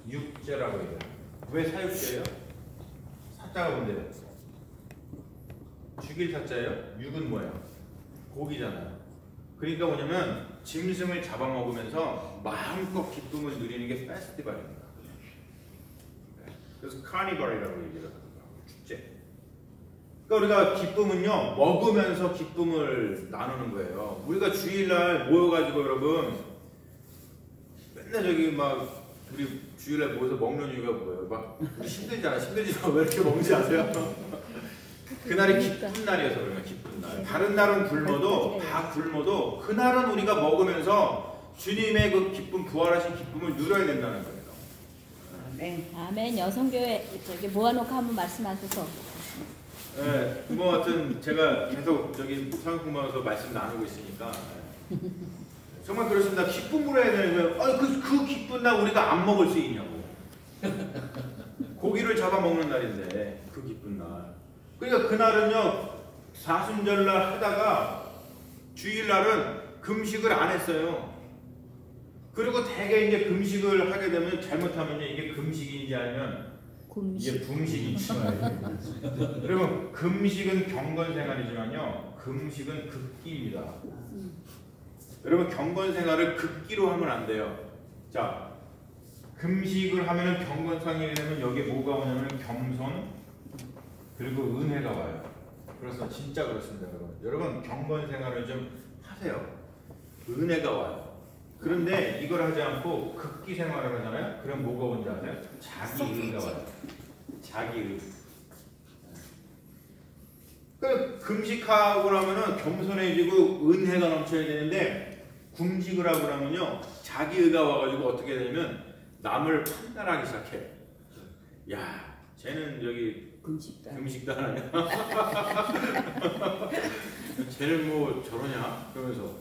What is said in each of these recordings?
육제라고 해요. 왜 사육제예요? 사자가 뭔데요? 죽일 사자예요? 육은 뭐예요? 고기잖아요. 그러니까 뭐냐면 짐승을 잡아먹으면서 마음껏 기쁨을 누리는 게 페스티벌입니다. 그래서 카니발이라고 얘기를 하더라고요. 축제. 그러니까 우리가 기쁨은요, 먹으면서 기쁨을 나누는 거예요. 우리가 주일날 모여가지고 여러분 맨날 저기 막 우리 주일날 모여서 먹는 이유가 뭐예요? 막 우리 힘들잖아. 힘들지만 왜 이렇게 먹는지 아세요? 그날이 기쁜 날이어서 그래요. 기쁜 날. 다른 날은 굶어도 다 굶어도 그날은 우리가 먹으면서 주님의 그 기쁨, 부활하신 기쁨을 누려야 된다는 거예요. 네. 아멘. 여성교회 저기 모아놓고 한번 말씀하셔서. 네, 뭐 하여튼 제가 계속 저기 성경 공부하면서 말씀 나누고 있으니까 정말 그렇습니다. 기쁨으로 해야 되는 거예요. 그 기쁜 날 우리가 안 먹을 수 있냐고. 고기를 잡아먹는 날인데 그 기쁜 날. 그러니까 그날은요 사순절날 하다가 주일날은 금식을 안 했어요. 그리고 대개 이제 금식을 하게 되면 잘못하면 이게 금식인지 아니면 이게 분식인지 여러분 금식은 경건생활이지만요 금식은 극기입니다. 여러분 경건생활을 극기로 하면 안 돼요. 자 금식을 하면 경건생활이 되면 여기에 뭐가 오냐면 겸손 그리고 은혜가 와요. 그래서 진짜 그렇습니다. 여러분 경건생활을 좀 하세요. 은혜가 와요. 그런데 이걸 하지 않고 극기 생활을 하잖아요. 그럼 뭐가 온지 아세요? 자기의가 와요. 자기의. 그 금식하고 나면은 겸손해지고 은혜가 넘쳐야 되는데 금식을 하고 나면요 자기의가 와가지고 어떻게 되냐면 남을 판단하기 시작해. 야, 쟤는 저기 금식도 안 하냐? 쟤는 뭐 저러냐? 그러면서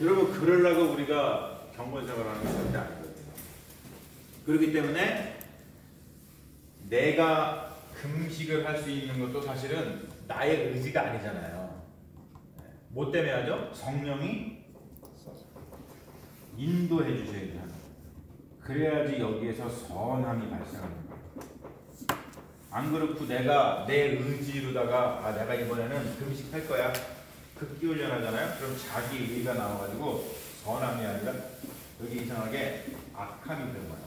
여러분 그러려고 우리가 경건생활하는 게 절대 아니거든요. 그렇기 때문에 내가 금식을 할 수 있는 것도 사실은 나의 의지가 아니잖아요. 뭐 때문에 하죠? 성령이 인도해 주셔야 돼요. 그래야지 여기에서 선함이 발생합니다. 안 그렇고 내가 내 의지로다가 내가 이번에는 금식할 거야. 극기 훈련하잖아요. 그럼 자기 의가 나와가지고 선함이 아니라 여기 이상하게 악함이 되는 거야.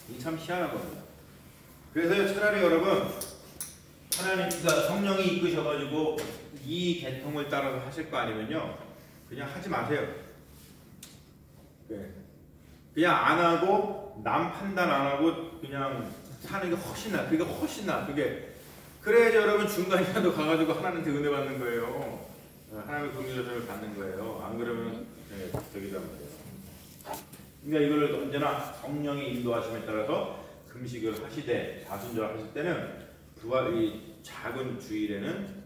이게 참 희한한 겁니다. 그래서 차라리 여러분 하나님께서 성령이 이끄셔가지고 이 계통을 따라서 하실 거 아니면요 그냥 하지 마세요. 그냥 안 하고 남 판단 안 하고 그냥 사는 게 훨씬 나. 그게 훨씬 나. 그게 그래야지 여러분 중간이라도 가가지고 하나님한테 은혜 받는 거예요. 하나님의 긍휼을 받는 거예요. 안 그러면 저기다 말이에요. 그러니까 이걸 언제나 성령의 인도하심에 따라서 금식을 하시되 사순절 하실 때는 부활 이 작은 주일에는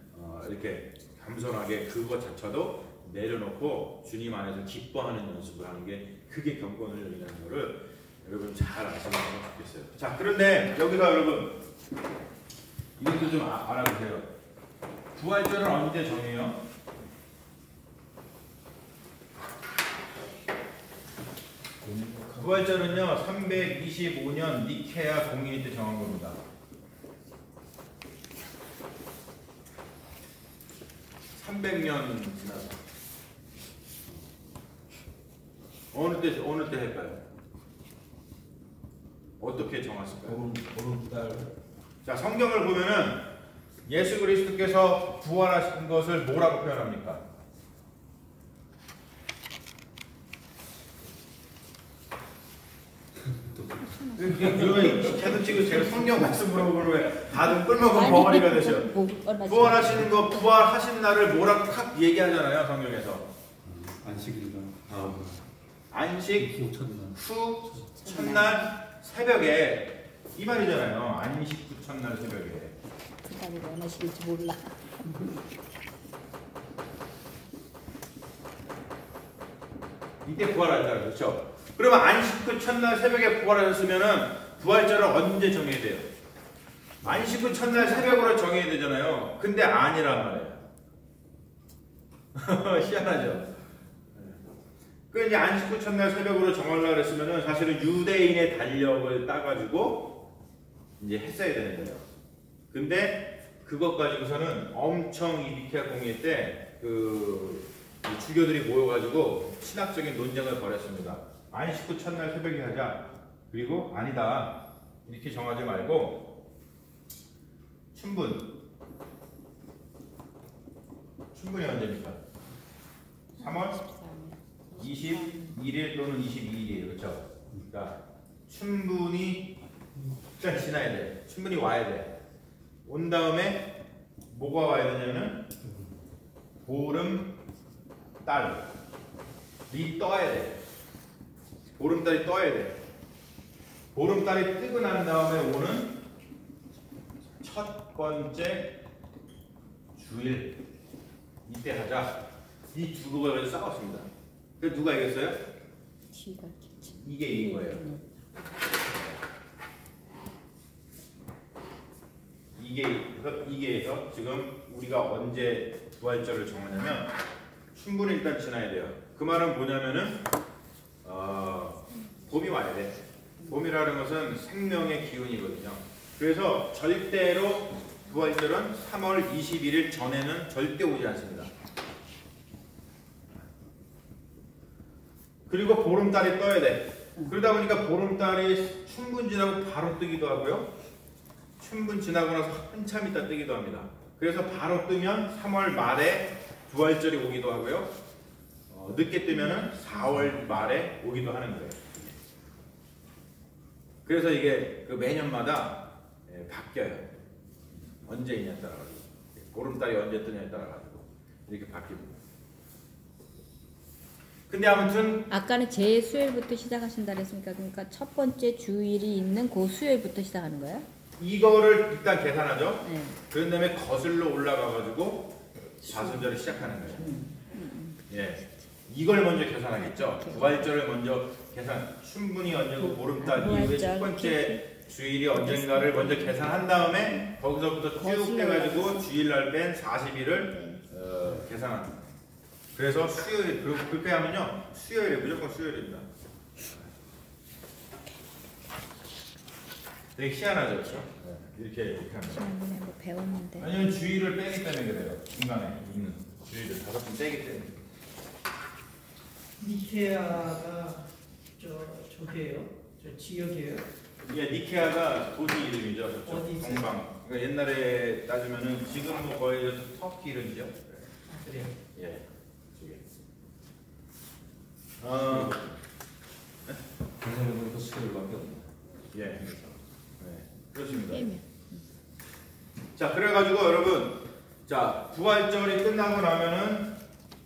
이렇게 겸손하게 그것조차도 내려놓고 주님 안에서 기뻐하는 연습을 하는 게 그게 경건훈련이라는 거를 여러분 잘 아시면 좋겠어요. 자, 그런데 여기서 여러분 이것도 좀 알아두세요. 부활절은 언제 정해요? 부활절은요 325년 니케아 공의 때 정한 겁니다. (300년) 지나서 어느 때 할까요? 어떻게 정하실까요? 자, 성경을 보면은 예수 그리스도께서 부활하신 것을 뭐라고 표현합니까? 계속 지금 제가 성경 말씀 물어보면 왜 다들 꿀먹은 벙어리가 되셔. 부활하시는 거, 부활하신 날을 뭐라고 탁 얘기하잖아요, 성경에서. 안식일이다. 안식 후 첫날 새벽에 이 말이잖아요. 안식 후 첫날 새벽에. 그 단이 어느 식일지 몰라. 이때 부활하셨다, 그렇죠? 그러면 안식 후 첫날 새벽에 부활하셨으면은 부활절을 언제 정해야 돼요? 안식 후 첫날 새벽으로 정해야 되잖아요. 근데 아니란 말이에요. 희한하죠? 그 이제 안식 후 첫날 새벽으로 정하려고 그랬으면은 사실은 유대인의 달력을 따가지고 이제 했어야 되는 거예요. 근데 그것 가지고서는 엄청 이 니케아 공회 때 그 주교들이 모여가지고 신학적인 논쟁을 벌였습니다. 안식 후 첫날 새벽에 하자. 그리고 아니다. 이렇게 정하지 말고 춘분이 언제입니까? 3월 21일 또는 22일이에요. 그렇죠? 그러니까 춘분이 일단 지나야 돼. 춘분이 와야 돼. 온 다음에 뭐가 와야 되냐면 보름달이 떠야 돼. 보름달이 떠야 돼. 보름달이 뜨고 난 다음에 오는 첫 번째 주일 이때 하자. 이 두 가지를 싸웠습니다. 그래서 누가 이겼어요? 이게 이긴 거예요. 이게 해서 지금 우리가 언제 부활절을 정하냐면 춘분이 일단 지나야 돼요. 그 말은 뭐냐면은 봄이 와야 돼. 봄이라는 것은 생명의 기운이거든요. 그래서 절대로 부활절은 3월 21일 전에는 절대 오지 않습니다. 그리고 보름달이 떠야 돼. 그러다 보니까 보름달이 춘분 지나고 바로 뜨기도 하고요. 춘분 지나고 나서 한참 있다 뜨기도 합니다. 그래서 바로 뜨면 3월 말에 부활절이 오기도 하고요. 늦게 뜨면은 4월 말에 오기도 하는 거예요. 그래서 이게 그 매년마다 바뀌어요. 언제 있냐에 따라가지고 보름달이 언제 뜨냐에 따라가지고 이렇게 바뀝니다. 근데 아무튼 아까는 제 수요일부터 시작하신다 그랬으니까 그러니까 첫 번째 주일이 있는 그 수요일부터 시작하는 거예요? 이거를 일단 계산하죠. 네. 그런 다음에 거슬러 올라가가지고 사순절을 시작하는 거예요. 예, 이걸 먼저 계산하겠죠. 부활절을 먼저 계산. 춘분이 언제고 보름달 이후에 첫 번째 주일이 언젠가를 먼저 계산한 다음에 거기서부터 쭉 해가지고 주일날 뺀 40일을 계산합니다. 그래서 수요일 그렇게 하면요 수요일에 무조건 수요일입니다. 되게 희한하죠, 그렇죠? 이렇게 합니다. 지난번에 뭐 배웠는데. 아니면 주일을 빼기 때문에 그래요. 중간에 있는 주일을 5번 빼기 때문에. 니케아가 저게요? 저 지역이에요? 예, 니케아가 도시 이름이죠. 그렇죠? 어디 있어요? 동방. 그러니까 옛날에 따지면은 지금 뭐 거의 터키 이름이죠. 아, 그래요? 예, 저게. 계산해보니까 수요일밖에 없네. 예, 그렇습니다. 게임이요. 자, 그래가지고 여러분, 자 부활절이 끝나고 나면은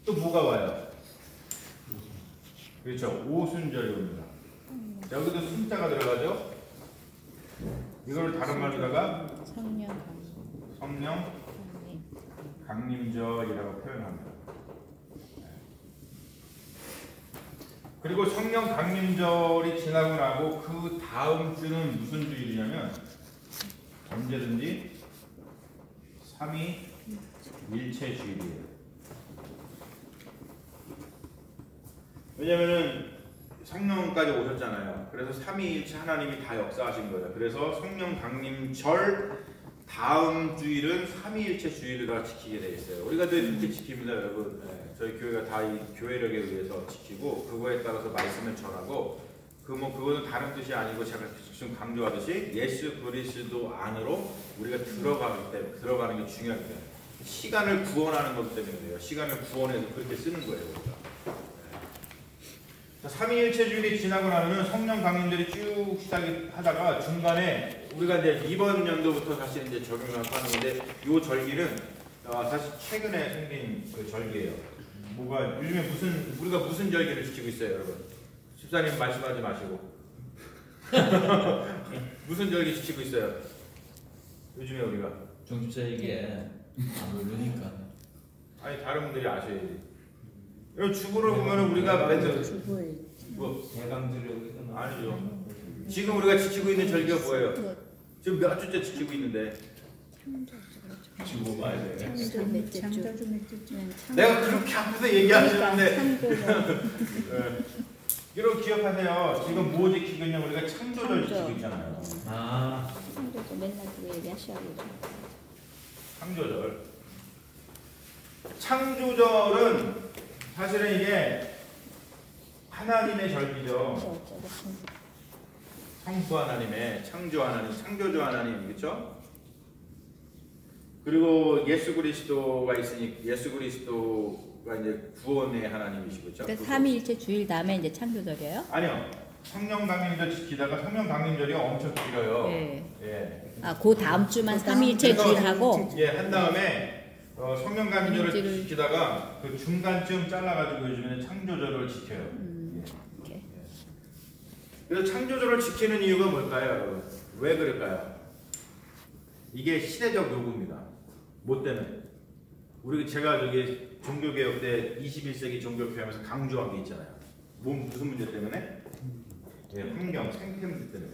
또 뭐가 와요? 그렇죠, 오순절이 옵니다. 자, 여기도 순자가 들어가죠. 이거를 다른 말로다가 성령 강림절이라고 표현합니다. 그리고 성령 강림절이 지나고 나고 그 다음 주는 무슨 주일이냐면 언제든지 3.2일체 주일이에요. 왜냐면은 성령까지 오셨잖아요. 그래서 3.2일체 하나님이 다 역사하신 거예요. 그래서 성령 강림절 다음 주일은 3.2일체 주일을 지키게 돼 있어요. 우리가 늘 이렇게 지킵니다, 여러분. 네, 저희 교회가 다 이 교회력에 의해서 지키고 그거에 따라서 말씀을 전하고 그거는 다른 뜻이 아니고 제가 지금 강조하듯이 예수 그리스도 안으로 우리가 들어가는 게 중요하기 때문에 시간을 구원하는 것 때문에 그래요. 시간을 구원해서 그렇게 쓰는 거예요, 우리가. 자, 3.2일체 주일이 지나고 나면은 성령 강림절이 쭉 시작하다가 중간에 우리가 이제 이번 연도부터 다시 이제 적용을 하는 건데 이 절기는 사실 최근에 생긴 그 절기예요. 뭐가 요즘에 우리가 무슨 절기를 지키고 있어요, 여러분? 집사님 말씀하지 마시고 무슨 절기 지키고 있어요? 요즘에 우리가 정집사 얘기에 안 모르니까. 아니 다른 분들이 아셔야지. 여러분 주부를 보면은 우리가 맨날 뭐 대강주력이든 아니죠. 지금 우리가 지키고 있는 절기가 뭐예요? 지금 몇 주째 지키고 있는데 주고 봐야 돼. 창조 넷째 주. 창조주 넷째 주. 내가 그렇게 앞에서 얘기하시는데 창조절. 이런 기억하세요. 지금 뭐 지키겠냐 우리가 창조절 창조. 지키고 있잖아요. 아, 창조절 맨날 그거 얘기하셔야죠. 창조절. 창조절은 사실은 이게 하나님의 절기죠. 어쩌고 성부 하나님의 창조 하나님, 창조주 하나님, 그렇죠? 그리고 예수 그리스도가 있으니 예수 그리스도가 이제 구원의 하나님이시고, 그렇죠? 그러니까 삼위일체 주일 다음에 이제 창조절이에요? 아니요. 성령 강림절 지키다가 성령 강림절이 엄청 길어요. 예. 예. 아, 그 다음 주만 삼위일체 그래서 주일하고. 예, 한 다음에 성령 강림절을 강림절을- 지키다가 그 중간쯤 잘라가지고 요즘에는 창조절을 지켜요. 이렇게. 그래서 창조절을 지키는 이유가 뭘까요, 여러분? 왜 그럴까요? 이게 시대적 요구입니다. 뭐 때문에? 제가 저기 종교개혁 때 21세기 종교개혁에서 강조한 게 있잖아요. 무슨 문제 때문에? 예, 환경, 생태 문제 때문에.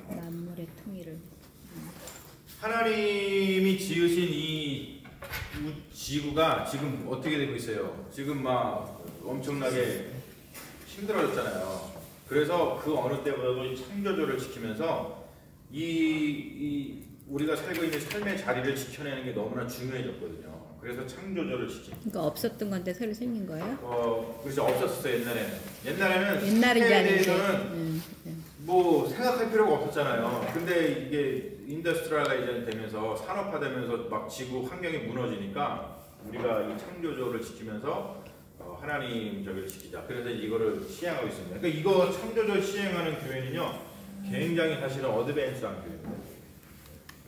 만물의 통일을. 하나님이 지으신 이 지구가 지금 어떻게 되고 있어요? 지금 막 엄청나게 힘들어졌잖아요. 그래서 그 어느 때보다도 이 창조절을 지키면서 이 우리가 살고 있는 삶의 자리를 지켜내는 게 너무나 중요해졌거든요. 그래서 창조절을 지킵니다. 그러니까 없었던 건데 새로 생긴 거예요? 그래서 없었어요 옛날에는. 옛날에는 옛날은 이제 해에 아닌데. 대해서는 뭐 생각할 필요가 없었잖아요. 근데 이게 인더스트리얼라이제이션 되면서 산업화되면서 막 지구 환경이 무너지니까 우리가 이 창조절을 지키면서 하나님 저기를 지키자. 그래서 이거를 시행하고 있습니다. 그러니까 이거 창조절 시행하는 교회는요, 굉장히 사실은 어드밴스한 교회입니다.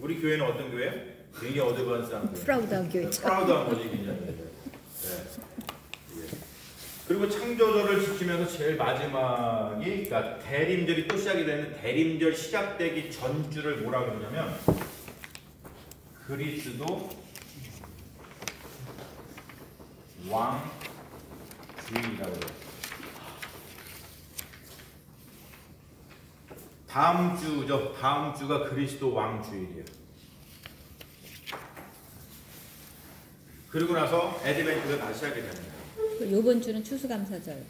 우리 교회는 어떤 교회예요? 굉장히 어드밴스한 교회. 프라우드한 교회죠. 프라우드한 거지 굉장히. 네. 예. 그리고 창조절을 지키면서 제일 마지막이, 그러니까 대림절이 또 시작이 되는데 대림절 시작되기 전주를 뭐라 그러냐면 그리스도 왕 주일이라고 해요. 다음 주가 그리스도 왕 주일이에요. 그리고 나서 애드벤트가 다시 시작이 됩니다. 요번 주는 추수감사절.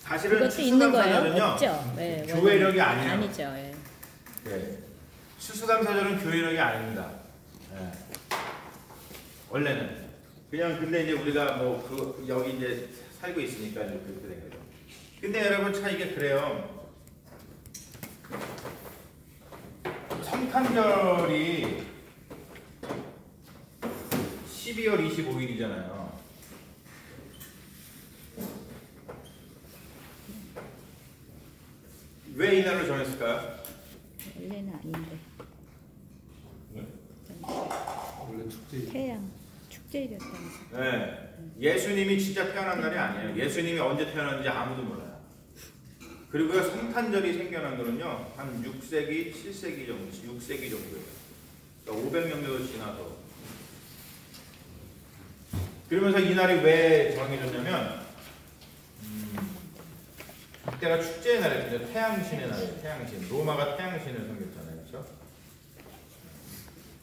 사실은 그것도 있는 거예요? 추수감사절은요, 없죠. 네, 교회력이 아니에요. 아니죠. 예. 네. 추수감사절은 교회력이 아닙니다. 네. 원래는 그냥 근데 이제 우리가 뭐 여기 이제 살고 있으니까 이제 그렇게 된 거죠. 근데 여러분 참 이게 그래요. 성탄절이 12월 25일이잖아요. 왜 이 날을 정했을까요? 원래는 아닌데. 네? 원래 축제. 태양 축제일이었다면서. 네. 예수님이 진짜 태어난 날이 아니에요. 예수님이 언제 태어났는지 아무도 몰라요. 그리고 성탄절이 생겨난 거는요, 한 6세기, 7세기 정도, 6세기 정도예요. 그러니까 500년 정도 지나서. 그러면서 이 날이 왜 정해졌냐면, 이때가 축제의 날이에요. 태양신의 날이에요. 태양신. 로마가 태양신을 섬겼잖아요. 그렇죠?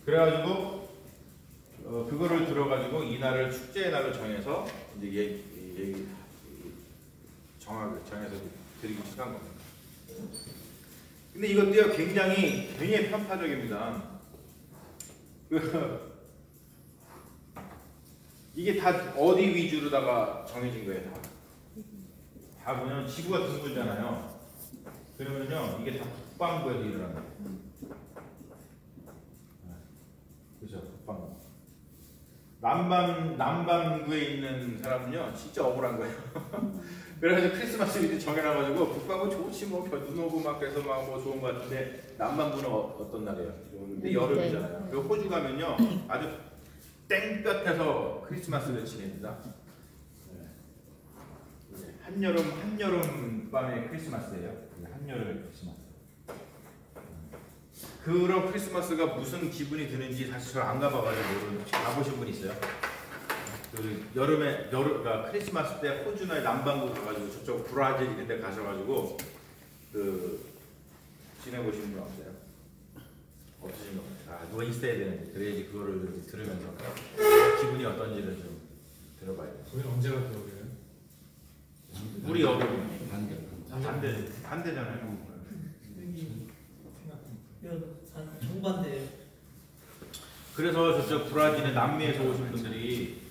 그래가지고 그거를 들어가지고 이 날을 축제의 날로 정해서 이제 정해서 드리기 시작한 겁니다. 근데 이것도요 굉장히 편파적입니다. 이게 다 어디 위주로다가 정해진 거예요. 다 보면 지구가 둥글잖아요. 그러면요 이게 다 북반구에서 일어나는 거예요. 그죠? 북반구. 남반구에 있는 사람은요 진짜 억울한 거예요. 그래가지고 크리스마스 이렇게 정해놔가지고 북반구 좋지 뭐 눈 오고 막 그래서 막 뭐 좋은 것 같은데 남반구는 어떤 날이에요? 근데 여름이잖아요. 그리고 호주 가면요 아주 땡볕에서 크리스마스를 지냅니다. 한여름 밤의 크리스마스예요. 한여름의 크리스마스. 그런 크리스마스가 무슨 기분이 드는지 사실 저 안 가봐가지고 모르는데 가보신 분 있어요? 그러니까 크리스마스 때 호주나 남반구 가가지고 저쪽 브라질 이런 데 가셔가지고 지내보신 분 없어요? 없으신 것 같아요. 그거 있어야 되는데 그래야지 그거를 이렇게 들으면서 기분이 어떤지를 좀 들어봐야 돼. 거기 언제가 그러게요? 우리 어디 반대잖아요. 정반대. 그래서 저쪽 브라질의 남미에서 오신 분들이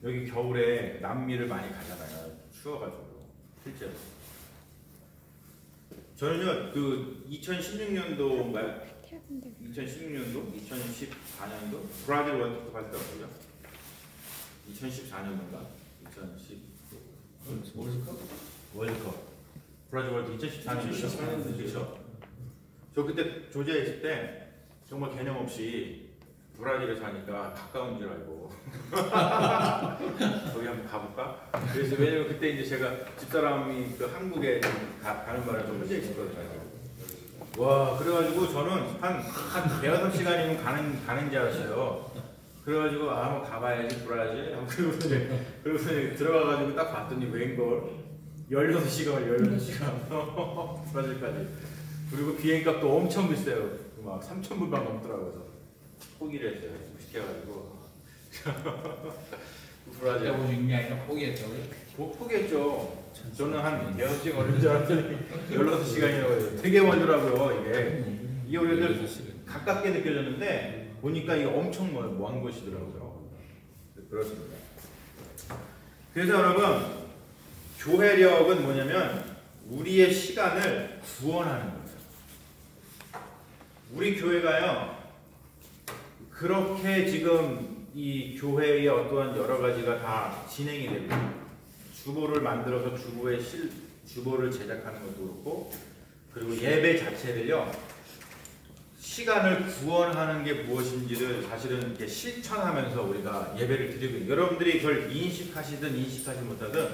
여기 겨울에 남미를 많이 가잖아요. 추워가지고 실제로. 저는요 그 2016년도인가요? 2016년도, 2014년도 브라질 월드컵 할 때였죠. 2014년인가? 2010 월드컵. 브라질 월드컵 2014년이죠. 그렇죠. 저 그때 조지아에 있을 때 정말 개념 없이 브라질에 사니까 가까운 줄 알고 거기 한번 가볼까? 그래서 왜냐면 그때 이제 제가 집사람이 그 한국에 가는 바람에 좀 혼자 있었거든요. 와 그래가지고 저는 한 대여섯 시간이면 가는 줄 알았어요. 그래가지고 아 한번 가봐야지 브라질. 그러고서 들어가가지고 딱 봤더니 웬걸 16시간 브라질까지. 그리고 비행값도 엄청 비싸요. 막 3,000불 방 넘더라고요. 그래서 포기를 했어요. 시켜가지고 브라질. 그때 오신 게 아니라 포기했다고요? 포기했죠. 저는 한 6시간 걸린 줄 알았더니 16시간이라고 해요. 되게 멀더라고요 이게 우리들 가깝게 느껴졌는데 보니까 이게 엄청 먼 곳이더라고요. 그렇습니다. 그래서 여러분 교회력은 뭐냐면 우리의 시간을 구원하는 거예요. 우리 교회가요 그렇게 지금 이 교회의 어떠한 여러 가지가 다 진행이 되고 주보를 만들어서 주보를 제작하는 것도 그렇고 그리고 예배 자체를요 시간을 구원하는 게 무엇인지를 사실은 이렇게 실천하면서 우리가 예배를 드리고 있는 여러분들이 그걸 인식하시든 인식하지 못하든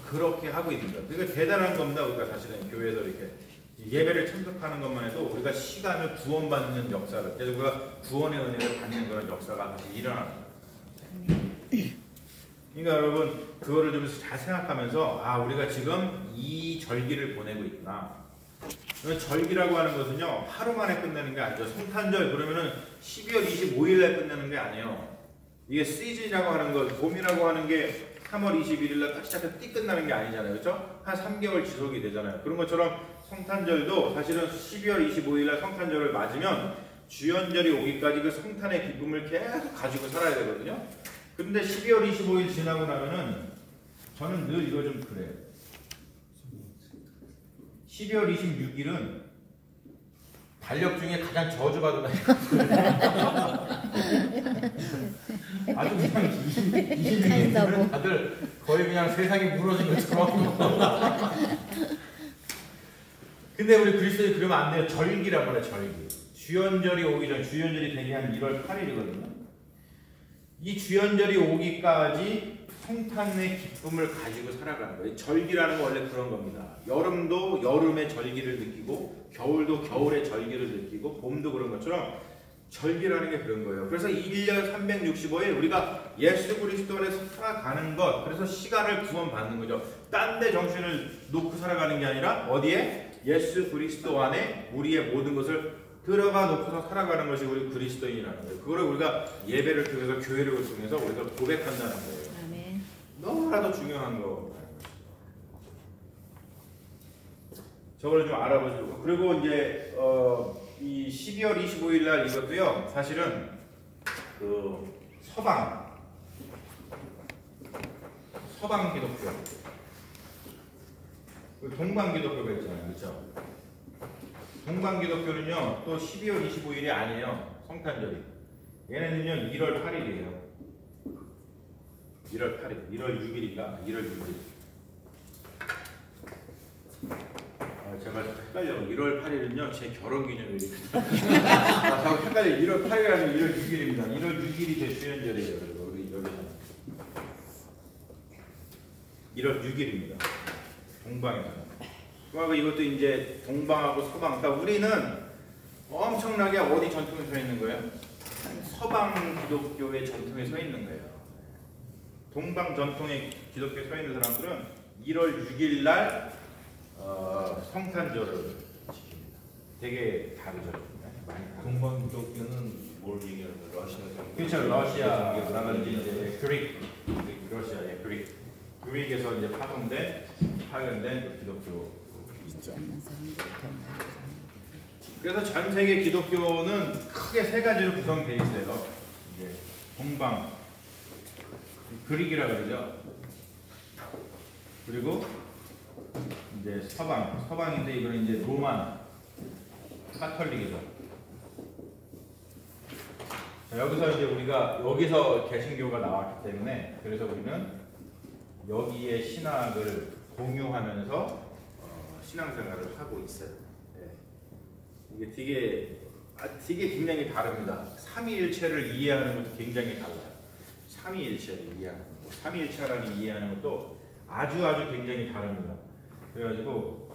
그렇게 하고 있는 거예요. 그러니까 대단한 겁니다. 우리가 사실은 교회에서 이렇게 예배를 참석하는 것만 해도 우리가 시간을 구원받는 역사를 그래서 우리가 구원의 은혜를 받는 그런 역사가 다시 일어나는 거예요. 그러니까 여러분 그거를 좀 잘 생각하면서 아 우리가 지금 이 절기를 보내고 있구나. 절기라고 하는 것은요 하루 만에 끝내는 게 아니죠. 성탄절 그러면은 12월 25일에 끝내는 게 아니에요. 이게 시즌이라고 하는 것 봄이라고 하는 게 3월 21일 날 딱 시작해서 띠 끝나는 게 아니잖아요. 그렇죠? 한 3개월 지속이 되잖아요. 그런 것처럼 성탄절도 사실은 12월 25일 날 성탄절을 맞으면 주연절이 오기까지 그 성탄의 기쁨을 계속 가지고 살아야 되거든요. 근데 12월 25일 지나고 나면은 저는 늘 이거 좀 그래요. 12월 26일은 달력 중에 가장 저주받은 날이거든요. 아주 그냥 26일은 다들 거의 그냥 세상이 무너진 것처럼. 근데 우리 그리스도인이 그러면 안 돼요. 절기라고 그래 절기. 주연절이 오기 전 주연절이 되게 한 1월 8일이거든요. 이 주연절이 오기까지 성탄의 기쁨을 가지고 살아가는 거예요. 절기라는 건 원래 그런 겁니다. 여름도 여름의 절기를 느끼고 겨울도 겨울의 절기를 느끼고 봄도 그런 것처럼 절기라는 게 그런 거예요. 그래서 1년 365일 우리가 예수 그리스도 안에서 살아가는 것 그래서 시간을 구원받는 거죠. 딴 데 정신을 놓고 살아가는 게 아니라 어디에? 예수 그리스도 안에 우리의 모든 것을 들어가 놓고서 살아가는 것이 우리 그리스도인이라는 거예요. 그거를 우리가 예배를 통해서 교회를 통해서 우리가 고백한다는 거예요. 아멘. 너무나도 중요한 거. 저걸 좀 알아보시고 그리고 이제 이 12월 25일 날 이것도요. 사실은 그 서방 기독교 동방 기독교가 있잖아요. 그렇죠? 동방 기독교는요. 또 12월 25일이 아니에요. 성탄절이. 얘네는요. 1월 8일이에요. 1월 8일. 1월 6일인가? 1월 6일. 제가 헷갈려요. 1월 8일은요, 제 결혼기념일이에요. 자꾸 헷갈려요. 1월 8일이 아니고 1월 6일입니다. 1월 6일이 제 주연절이에요. 우리 여기서는. 1월 6일입니다. 동방에서는. 그리고 이것도 이제 동방하고 서방. 그러니까 우리는 엄청나게 어디 전통에 서 있는 거예요? 서방 기독교의 전통에 서 있는 거예요. 동방 전통의 기독교에 서 있는 사람들은 1월 6일 날 성탄절을 지킵니다. 되게 다르죠. 많이 다르죠. 동방 기독교는 뭘 얘기하는 거야? 러시아에서. 그렇죠. 러시아라든지 이제 그릭, 러시아의 그릭에서 이제 파견된 그 기독교. 믿지 않는 사람들이 더 많아요. 그래서 전 세계 기독교는 크게 세 가지로 구성되어 있어요. 이제 동방, 그릭이라 그러죠. 그리고 이제 서방인데 이거는 이제 로만 카톨릭이죠. 여기서 이제 우리가 여기서 개신교가 나왔기 때문에 그래서 우리는 여기에 신학을 공유하면서 신앙생활을 하고 있어요. 네. 이게 되게 굉장히 다릅니다. 삼위일체를 이해하는 것도 굉장히 달라요. 삼위일체를 이해하는 것, 삼위일체라는 이해하는 것도 아주 굉장히 다릅니다. 그래가지고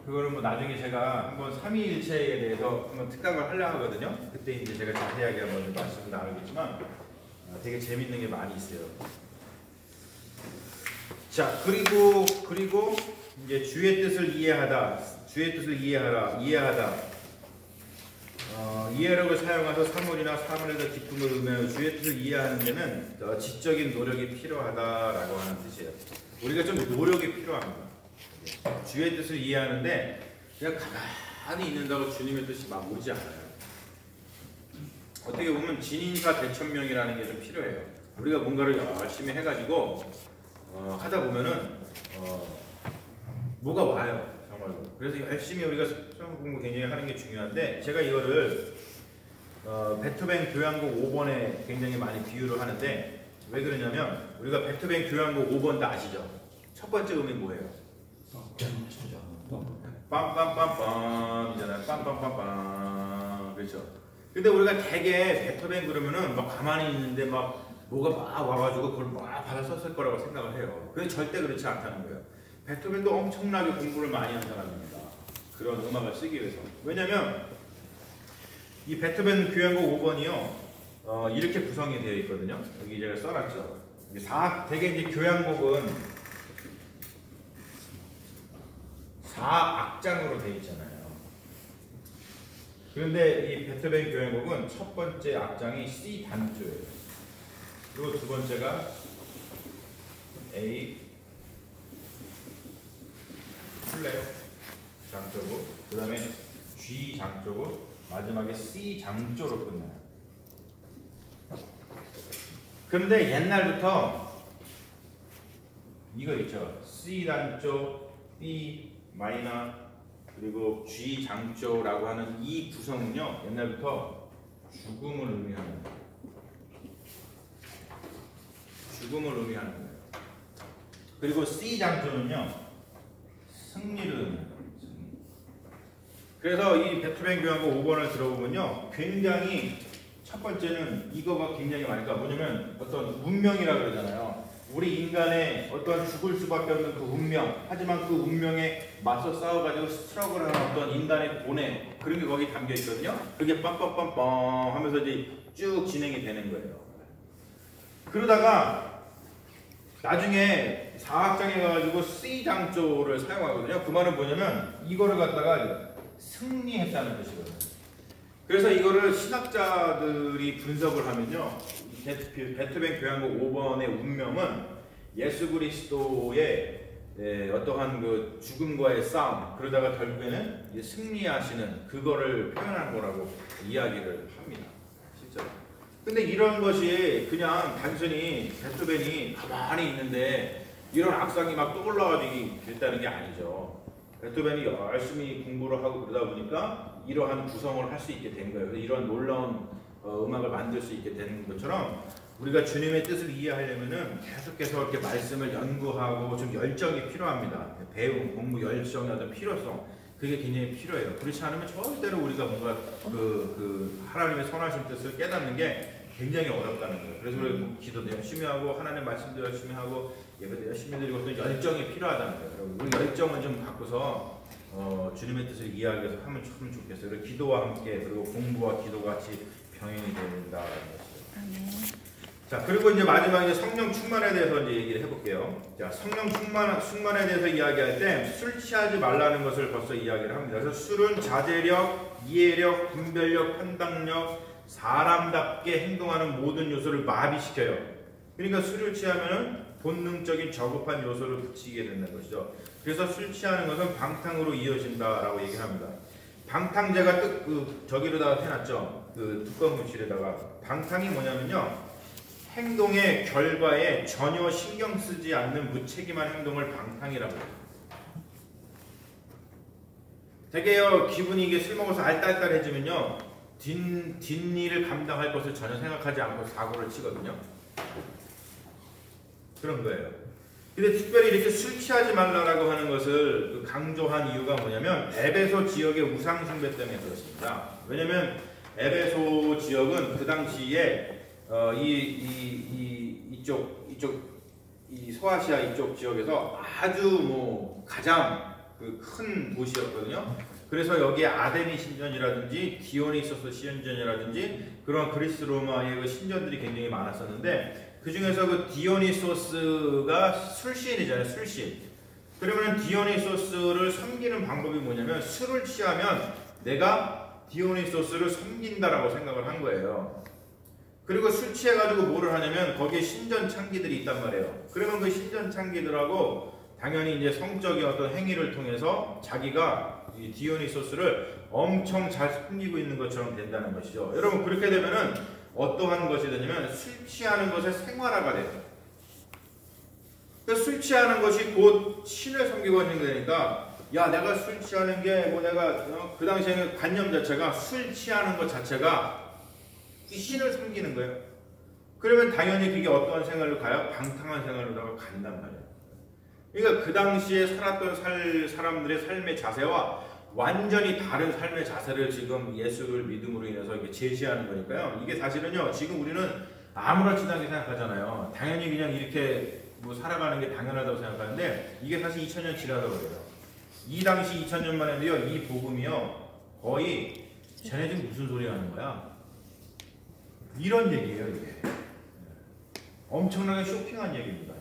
그거는 뭐 나중에 제가 한번 삼위일체에 대해서 한번 특강을 하려고 하거든요. 그때 이제 제가 자세하게 한번 말씀을 나누겠지만 되게 재밌는 게 많이 있어요. 자, 그리고 이제 주의 뜻을 이해하다, 이해력을 사용해서 사물이나 사물에서 기쁨을 의미하여 주의 뜻을 이해하는 데는 지적인 노력이 필요하다라고 하는 뜻이에요. 우리가 좀 노력이 필요합니다. 주의 뜻을 이해하는데 그냥 가만히 있는다고 주님의 뜻이 막 오지 않아요. 어떻게 보면 진인사 대천명이라는 게 좀 필요해요. 우리가 뭔가를 열심히 해가지고 하다 보면은 뭐가 와요. 정말로. 그래서 열심히 우리가 성경 공부 굉장히 하는 게 중요한데 제가 이거를 베토벤 교향곡 5번에 굉장히 많이 비유를 하는데 왜 그러냐면 우리가 베토벤 교향곡 5번 다 아시죠? 첫 번째 음이 뭐예요? 빰빰빰빰이잖아요. 빰빰빰빰. 그렇죠. 근데 우리가 되게 베토벤 그러면은 막 가만히 있는데 막 뭐가 막 와가지고 그걸 막 받아 썼을 거라고 생각을 해요. 근데 절대 그렇지 않다는 거예요. 베토벤도 엄청나게 공부를 많이 한 사람입니다. 그런 음악을 쓰기 위해서. 왜냐면 이 베토벤 교향곡 5번이요. 이렇게 구성이 되어 있거든요. 여기 제가 써놨죠. 되게 이제 교향곡은 4악장으로 되어 있잖아요. 그런데 이 베토벤 교향곡은 첫 번째 악장이 C 단조예요. 그리고 두 번째가 A 플랫 장조고, 그 다음에 G 장조고, 마지막에 C 장조로 끝나요. 그런데 옛날부터 이거 있죠. C 단조, B 마이너, 그리고 G 장조라고 하는 이 구성은요, 옛날부터 죽음을 의미하는 거예요. 거예요. 그리고 C 장조는요, 승리를 의미합니다. 그래서 이 베토벤 교향곡 5번을 들어보면요, 굉장히 첫 번째는 이거가 굉장히 많으니까 뭐냐면 어떤 운명이라 그러잖아요. 우리 인간의 어떤 죽을 수밖에 없는 그 운명, 하지만 그 운명에 맞서 싸워가지고 스트러글하는 어떤 인간의 고뇌, 그런 게 거기 담겨 있거든요. 그게 빰빰빰빰 하면서 이제 쭉 진행이 되는 거예요. 그러다가 나중에 4악장에 가가지고 C 장조를 사용하거든요. 그 말은 뭐냐면 이거를 갖다가 승리했다는 뜻이거든요. 그래서 이거를 신학자들이 분석을 하면요, 베토벤 교향곡 5번의 운명은 예수 그리스도의 어떠한 그 죽음과의 싸움, 그러다가 결국에는 승리하시는 그거를 표현한 거라고 이야기를 합니다. 실제로. 근데 이런 것이 그냥 단순히 베토벤이 가만히 있는데 이런 악상이 막 떠올라가지고 됐다는 게 아니죠. 베토벤이 열심히 공부를 하고 그러다 보니까 이러한 구성을 할 수 있게 된 거예요. 그래서 이런 놀라운 음악을 만들 수 있게 되는 것처럼 우리가 주님의 뜻을 이해하려면은 계속해서 이렇게 말씀을 연구하고 좀 열정이 필요합니다. 배움, 공부 열정의 어떤 필요성, 그게 굉장히 필요해요. 그렇지 않으면 절대로 우리가 뭔가 그 하나님의 선하신 뜻을 깨닫는 게 굉장히 어렵다는 거예요. 그래서 우리 기도도 열심히 하고 하나님의 말씀도 열심히 하고 예배도 열심히 드리고 또 열정이 필요하다는 거예요. 우리 열정을 좀 갖고서 주님의 뜻을 이해하기 위해서 하면 참 좋겠어요. 그리고 기도와 함께, 그리고 공부와 기도가 같이 병행이 된다는 것이죠. 아멘. 자, 그리고 이제 마지막에 성령 충만에 대해서 이제 얘기를 해볼게요. 자, 성령 충만에 대해서 이야기할 때 술 취하지 말라는 것을 벌써 이야기를 합니다. 그래서 술은 자제력, 이해력, 분별력, 판단력, 사람답게 행동하는 모든 요소를 마비시켜요. 그러니까 술을 취하면은 본능적인 저급한 요소를 붙이게 된다는 것이죠. 그래서 술 취하는 것은 방탕으로 이어진다라고 얘기를 합니다. 방탕제가 저기로다가 해놨죠. 그 두꺼운 물질에다가. 방탕이 뭐냐면요, 행동의 결과에 전혀 신경 쓰지 않는 무책임한 행동을 방탕이라고 해요. 되게요, 기분이 이게 술 먹어서 알딸딸해지면요, 뒷일을 감당할 것을 전혀 생각하지 않고 사고를 치거든요. 그런 거예요. 근데 특별히 이렇게 술 취하지 말라라고 하는 것을 강조한 이유가 뭐냐면 에베소 지역의 우상 숭배 때문에 그렇습니다. 왜냐면 에베소 지역은 그 당시에 이 소아시아 이쪽 지역에서 아주 뭐 가장 그 큰 도시였거든요. 그래서 여기에 아데미 신전이라든지 디오니소스 신전이라든지 그런 그리스 로마의 그 신전들이 굉장히 많았었는데, 그 중에서 그 디오니소스가 술시인이잖아요. 술시인. 그러면 디오니소스를 섬기는 방법이 뭐냐면 술을 취하면 내가 디오니소스를 섬긴다라고 생각을 한 거예요. 그리고 술 취해가지고 뭐를 하냐면 거기에 신전 창기들이 있단 말이에요. 그러면 그 신전 창기들하고 당연히 이제 성적인 어떤 행위를 통해서 자기가 이 디오니소스를 엄청 잘 섬기고 있는 것처럼 된다는 것이죠. 여러분, 그렇게 되면은 어떠한 것이 되냐면 술 취하는 것의 생활화가 돼요. 술 취하는 것이 곧 신을 섬기고 있는 거니까, 야, 내가 술 취하는 게 뭐 내가 그 당시에는 관념 자체가 술 취하는 것 자체가 이 신을 섬기는 거예요. 그러면 당연히 그게 어떠한 생활로 가요? 방탕한 생활로 간단 말이에요. 그러니까 그 당시에 살았던 사람들의 삶의 자세와 완전히 다른 삶의 자세를 지금 예수를 믿음으로 인해서 이렇게 제시하는 거니까요. 이게 사실은요, 지금 우리는 아무렇지도 않게 생각하잖아요. 당연히 그냥 이렇게 뭐 살아가는 게 당연하다고 생각하는데, 이게 사실 2000년 지나서 그래요. 이 당시 2000년만 해도요, 이 복음이요, 거의 쟤네 지금 무슨 소리 하는 거야? 이런 얘기예요, 이게. 엄청나게 쇼킹한 얘기입니다.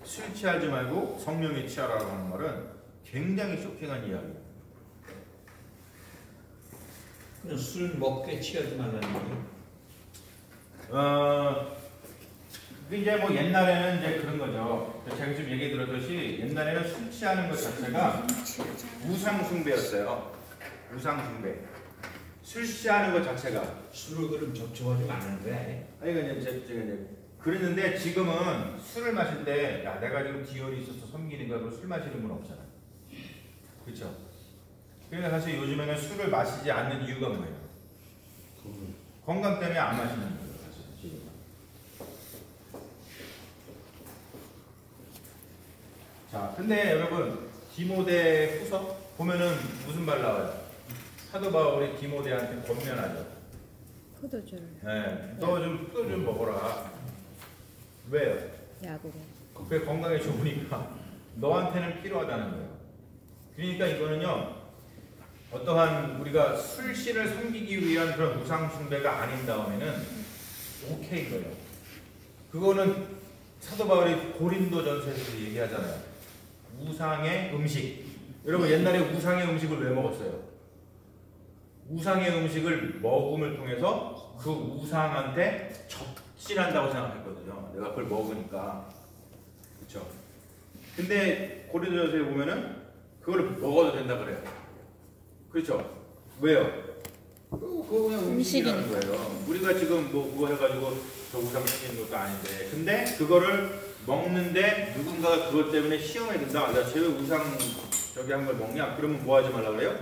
술 취하지 말고 성령에 취하라고 하는 말은 굉장히 쇼킹한 이야기예요. 그냥 술 먹게 취하지 말라는 거예요. 이제 뭐 옛날에는 이제 그런 거죠. 제가 지금 얘기 들었듯이 옛날에는 술 취하는 것 자체가 우상 숭배였어요. 우상 숭배. 술 취하는 것 자체가. 술을 그럼 접촉하지 말라는 거야. 아니, 제가 이제 그랬는데, 지금은 술을 마실 때, 야, 내가 지금 디오니소스 섬기는 거로 술 마시는 분 없잖아. 그렇죠? 그러니까 사실 요즘에는 술을 마시지 않는 이유가 뭐예요? 건강 때문에 안 마시는 거예요, 사실 지금. 자, 근데 여러분, 디모데 후서 보면은 무슨 말 나와요? 사도 바울이 디모데한테 권면하죠. 포도주를 네, 너 좀 포도 좀 먹어라. 왜요? 약으로. 그게 건강에 좋으니까 너한테는 필요하다는 거예요. 그러니까 이거는요, 어떠한 우리가 술신을 섬기기 위한 그런 우상 숭배가 아닌 다음에는 오케이 거예요. 그거는 사도 바울이 고린도전서에서 얘기하잖아요. 우상의 음식. 여러분, 옛날에 우상의 음식을 왜 먹었어요? 우상의 음식을 먹음을 통해서 그 우상한테 접신한다고 생각했거든요. 내가 그걸 먹으니까. 그렇죠? 근데 고린도전서에 보면은 그걸 먹어도 된다 그래요. 그렇죠? 왜요? 그거 그냥 음식이라는 거예요. 우리가 지금 뭐 그거 해가지고 저 우상 챙기는 것도 아닌데, 근데 그거를 먹는데 누군가가 그것 때문에 시험에 든다. 야, 쟤 왜 우상 저기 한 걸 먹냐? 그러면 뭐 하지 말라 그래요?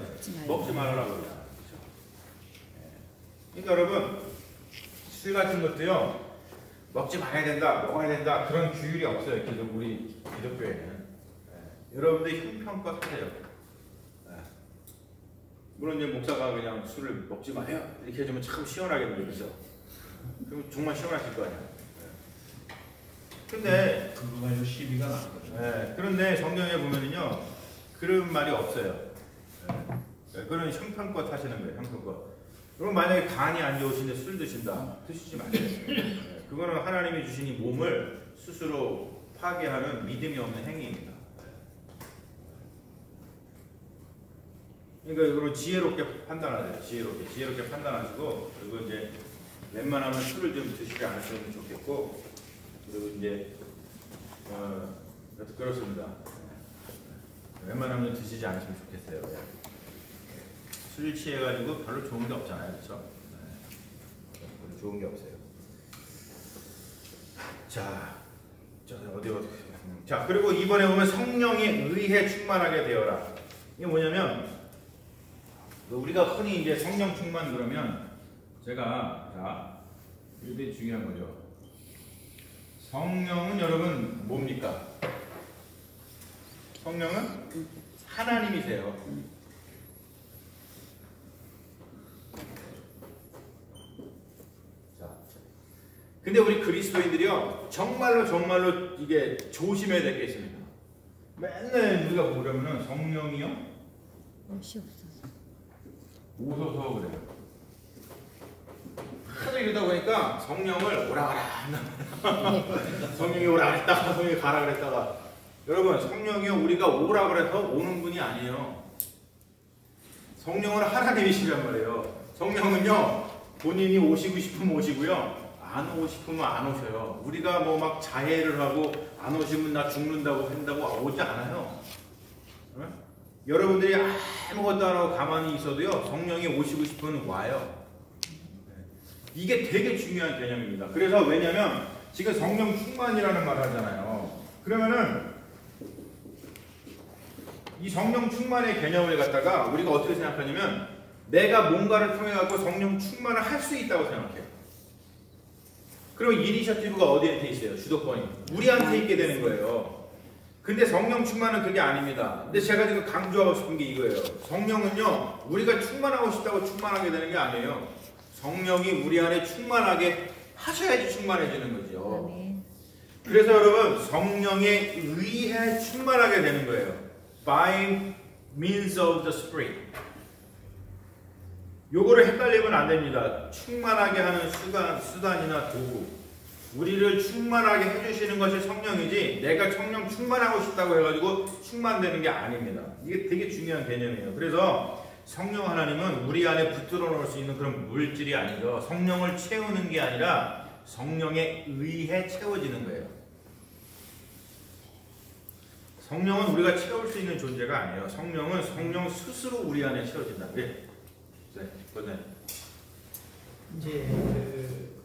먹지 말라고 그래요. 그러니까 여러분, 술 같은 것도요, 먹지 말아야 된다, 먹어야 된다, 그런 규율이 없어요. 우리 기독교에는. 여러분들이 형편껏 하세요. 물론 이제 목사가 그냥 술을 먹지 마요 이렇게 해주면 참 시원하겠네요, 그죠? 그럼 정말 시원하실 거 아니야. 근데 그거 가지고 시비가 나거든요. 그런데 성경에 보면은요, 그런 말이 없어요. 그런 형편껏 하시는 거예요, 형편껏. 그럼 만약에 간이 안 좋으신데 술 드신다, 드시지 마세요. 그거는 하나님이 주신 이 몸을 스스로 파괴하는 믿음이 없는 행위입니다. 그러니까 이걸 지혜롭게 판단하세요. 지혜롭게 판단하시고, 그리고 이제 웬만하면 술을 좀 드시지 않으시면 좋겠고, 그리고 이제 그렇습니다. 웬만하면 드시지 않으시면 좋겠어요. 술 취해가지고 별로 좋은 게 없잖아요, 그렇죠? 별로 좋은 게 없어요. 자, 자, 그리고 이번에 보면 성령에 의해 충만하게 되어라. 이게 뭐냐면 우리가 흔히 이제 성령 충만 그러면 자, 이게 중요한 거죠. 성령은 여러분 뭡니까? 성령은 하나님이세요. 자, 근데 우리 그리스도인들이요 정말로 이게 조심해야 될 게 있습니다. 맨날 우리가 보려면은 성령이요 옷이 없어서. 오소서 그래요. 하도 이러다 보니까 성령을 오라 가라 성령이 오라 그랬다가 성령이 가라 그랬다가 여러분 성령이 우리가 오라 그래서 오는 분이 아니에요. 성령은 하나님이시란 말이에요. 성령은요 본인이 오시고 싶으면 오시고요 안 오고 싶으면 안 오셔요. 우리가 뭐 막 자해를 하고 안 오시면 나 죽는다고 한다고 오지 않아요. 응? 여러분들이 아무것도 안 하고 가만히 있어도요 성령이 오시고 싶으면 와요. 이게 되게 중요한 개념입니다. 그래서 왜냐면 지금 성령 충만이라는 말을 하잖아요. 그러면은 이 성령 충만의 개념을 갖다가 우리가 어떻게 생각하냐면 내가 뭔가를 통해 갖고 성령 충만을 할 수 있다고 생각해요. 그럼 이니셔티브가 어디한테 있어요? 주도권이 우리한테 있게 되는 거예요. 근데 성령 충만은 그게 아닙니다. 근데 제가 지금 강조하고 싶은 게 이거예요. 성령은요 우리가 충만하고 싶다고 충만하게 되는 게 아니에요. 성령이 우리 안에 충만하게 하셔야지 충만해지는 거죠. 아멘. 그래서 여러분 성령에 의해 충만하게 되는 거예요. By means of the Spirit. 요거를 헷갈리면 안 됩니다. 충만하게 하는 수단이나 도구. 우리를 충만하게 해주시는 것이 성령이지 내가 성령 충만하고 싶다고 해가지고 충만되는 게 아닙니다. 이게 되게 중요한 개념이에요. 그래서 성령 하나님은 우리 안에 붙들어 놓을 수 있는 그런 물질이 아니죠. 성령을 채우는 게 아니라 성령에 의해 채워지는 거예요. 성령은 우리가 채울 수 있는 존재가 아니에요. 성령은 성령 스스로 우리 안에 채워진다. 네. 네. 이제 그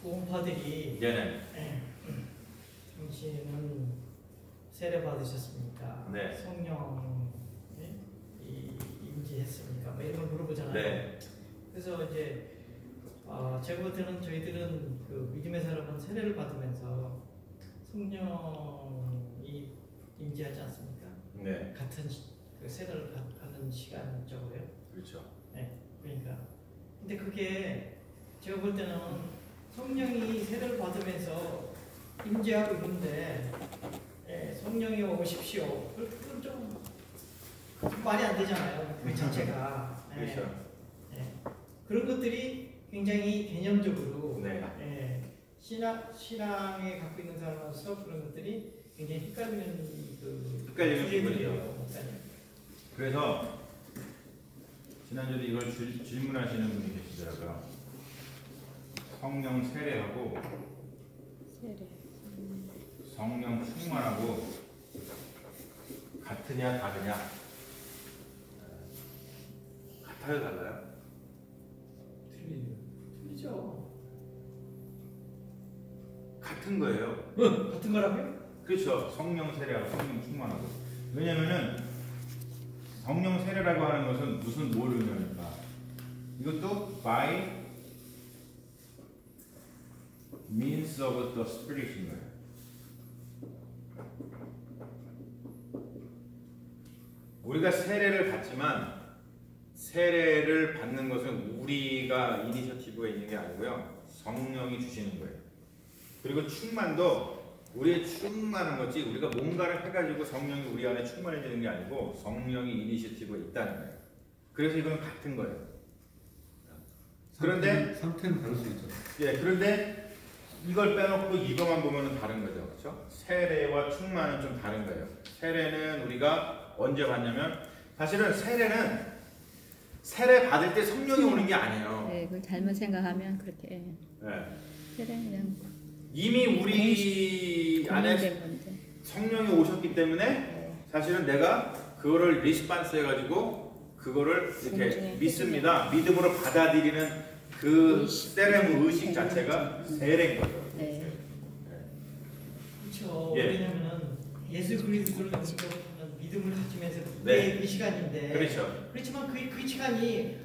구원파들이 네네. 당신은 세례 받으셨습니까? 네. 성령 임재했습니까? 뭐 이런 걸 물어보잖아요. 네. 그래서 이제 제가 볼 때는 저희들은 그 믿음의 사람은 세례를 받으면서 성령이 임재하지 않습니까? 네. 같은 그 세례를 받는 시간적으로요. 그렇죠. 네. 그러니까 근데 그게 제가 볼 때는 성령이 세례를 받으면서 임재하고 있는데 성령이 오십시오. 그건 좀 말이 안 되잖아요. 그 자체가. 그렇죠. 그런 것들이 굉장히 개념적으로 신앙에 갖고 있는 사람으로서 그런 것들이 굉장히 헷갈리는 부분이요. 그래서 지난주에 이걸 질문하시는 분이 계시더라고요. 성령 세례하고 성령 충만하고 같으냐 다르냐? 같아요, 달라요? 틀리죠. 같은 거예요. 같은 거라고요? 그렇죠. 성령 세례하고 성령 충만하고. 왜냐면은 성령 세례라고 하는 것은 무슨 뭘 의미합니까? 이것도 by means of the Spirit인 거예요. 우리가 세례를 받지만 세례를 받는 것은 우리가 이니셔티브가 있는 게 아니고요. 성령이 주시는 거예요. 그리고 충만도 우리의 충만한 거지 우리가 뭔가를 해가지고 성령이 우리 안에 충만해지는 게 아니고 성령이 이니셔티브가 있다는 거예요. 그래서 이건 같은 거예요. 그런데 상태는 다를 수 있죠. 그런데 이걸 빼놓고 이거만 보면 다른 거죠. 그렇죠? 세례와 충만은 좀 다른 거예요. 세례는 우리가 언제 받냐면 사실은 세례는 세례 받을 때 성령이 오는 게 아니에요. 네, 그걸 잘못 생각하면 그렇게 네. 세례는 그냥 이미 우리 안에 공인된 건데. 성령이 오셨기 때문에 사실은 내가 그거를 리스판스 해가지고 그거를 이렇게 공중에 믿습니다. 믿음으로 받아들이는 그 세렘 의식 자체가 세례인 거죠. 네. 그렇죠. 예. 왜냐면은 예수 그리스도를 믿음을 가지면서 네. 그게 그 시간인데. 그렇죠. 그렇지만 그 시간이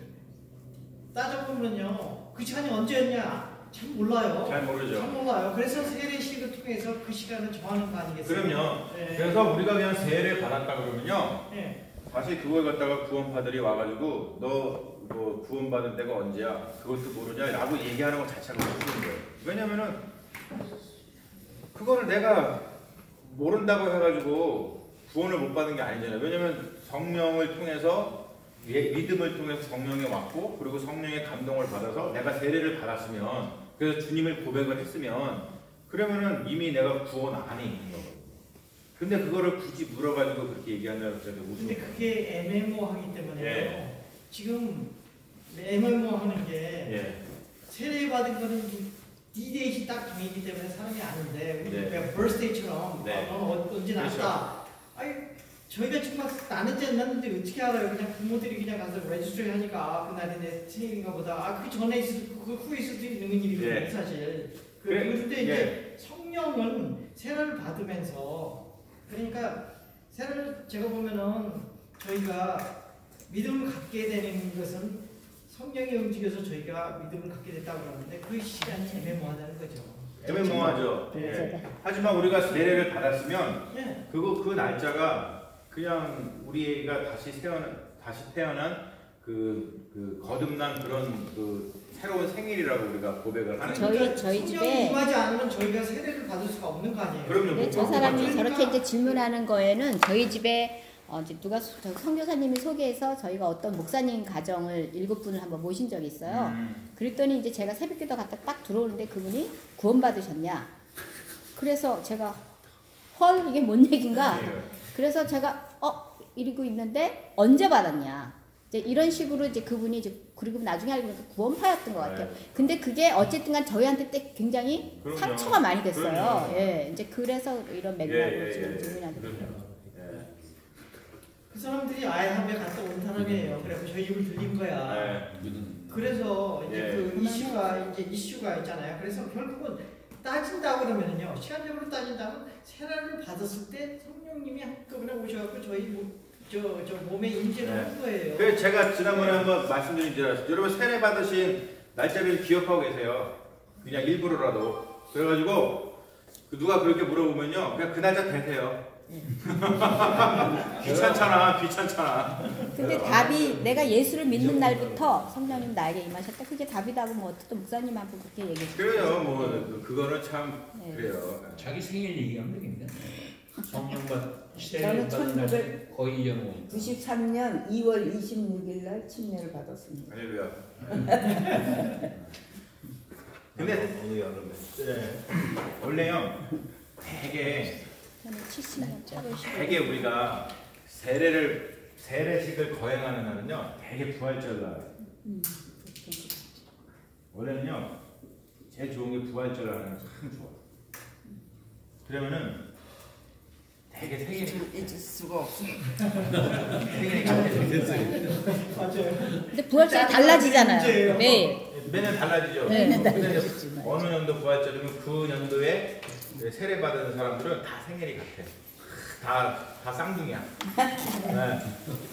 따져보면요, 그 시간이 언제였냐 참 몰라요. 잘 모르죠. 참 몰라요. 그래서 세례식을 통해서 그 시간을 정하는 거 아니겠어요? 그럼요. 네. 그래서 우리가 그냥 세례 받았다 그러면요. 네. 다시 그걸 갖다가 구원파들이 와가지고 너 뭐 구원받은 때가 언제야? 그것도 모르냐라고 얘기하는 것 자체가 모르는 거예요. 왜냐면은 그거를 내가 모른다고 해가지고 구원을 못 받은 게 아니잖아요. 왜냐면 성령을 통해서 믿음을 통해서 성령이 왔고 그리고 성령의 감동을 받아서 내가 세례를 받았으면 그래서 주님을 고백을 했으면 그러면은 이미 내가 구원 안에 있는 거거든요. 근데 그거를 굳이 물어가지고 그렇게 얘기하면 저도 근데 웃음이 그게 애매모호하기 때문에 예. 지금 애매모호하는 게 예. 세례 받은 거는 D-Date이 딱 정해있기 때문에 사람이 아는데 우리 네. 그냥 birthday처럼 네. 언제 그렇죠. 났다. 아니 저희가 지금 막 나는지 안 났는지 어떻게 알아요? 그냥 부모들이 그냥 가서 레지스트리 하니까 그날이 내 생일인가 보다. 그 전에 그 후에 있을 수 있는 일이거든요 예. 사실. 그래, 그런데 예. 이제 성령은 세례를 받으면서 그러니까 세례를 제가 보면은 저희가 믿음을 갖게 되는 것은 성령이 움직여서 저희가 믿음을 갖게 됐다고 그러는데 그 시간이 애매모호하다는 거죠. 애매모호하죠. 예. 네. 하지만 우리가 세례를 받았으면 예. 그 날짜가 그냥 우리가 다시 태어난 그 거듭난 그런 그 새로운 생일이라고 우리가 고백을 하는 거죠. 저희 성령이 집에 임하지 않으면 저희가 세례를 받을 수가 없는 거 아니에요. 그럼요. 네, 저 사람이 저렇게 이제 질문하는 거에는 저희 집에 이제 누가 선교사님이 소개해서 저희가 어떤 목사님 가정을 7분을 한번 모신 적이 있어요. 그랬더니 이제 제가 새벽기도 갔다 딱 들어오는데 그분이 구원받으셨냐? 그래서 제가 헐 이게 뭔 얘긴가? 그래서 제가 이러고 있는데 언제 받았냐? 이제 이런 식으로 이제 그분이 이제 그리고 나중에 알고 보니까 구원파였던 것 같아요. 근데 그게 어쨌든간 저희한테 때 굉장히 그럼요. 상처가 많이 됐어요. 그럼요. 예, 이제 그래서 이런 맥락으로 지금 질문하게 됐어요. 그 사람들이 아이함에 갔다 온 사람이에요. 그래서 저희 입을 들린 거야. 그래서 이제 예. 그 이슈가 있잖아요. 그래서 결국은 따진다고 그러면요. 시간적으로 따진다면 세례를 받았을 때 성령님이 한꺼번에 오셔갖고 저희 저 몸에 임재를 한 거예요. 그래서 제가 지난번에 한번 말씀드린 줄 알았어요. 여러분 세례 받으신 날짜를 기억하고 계세요. 그냥 일부러라도. 그래가지고 누가 그렇게 물어보면요. 그냥 그 날짜 되세요. 귀찮잖아. 근데 답이 내가 예수를 믿는 날부터 성령님 나에게 임하셨다. 그게 답이다고 뭐 어떤 목사님하고 그렇게 얘기했어요. 그래요. 뭐 그거는 참 네. 그래요. 자기 생일 얘기하면 되겠네. 성령받 저는 세례받은 날 거의 영원. 93년 2월 26일 날 침례를 받았습니다. 할렐루야. 근데 어느 여름에. 원래요. 되게 저는 70년 차로시고 우리가 세례식을 거행하는 날은요. 되게 부활절 날. 원래는요. 제일 좋은 게 부활절 날은 참 좋아. 그러면은 되게 생일 잊을 수가 없어. 생일이 같아요. 맞아요. 근데 부활절이 달라지잖아요. 문제예요. 네. 매년 달라지죠. 네, 근데 이제 달라지지만. 어느 년도 부활절이면 그 년도에 세례 받은 사람들은 다 생일이 같아. 다 쌍둥이야. 네,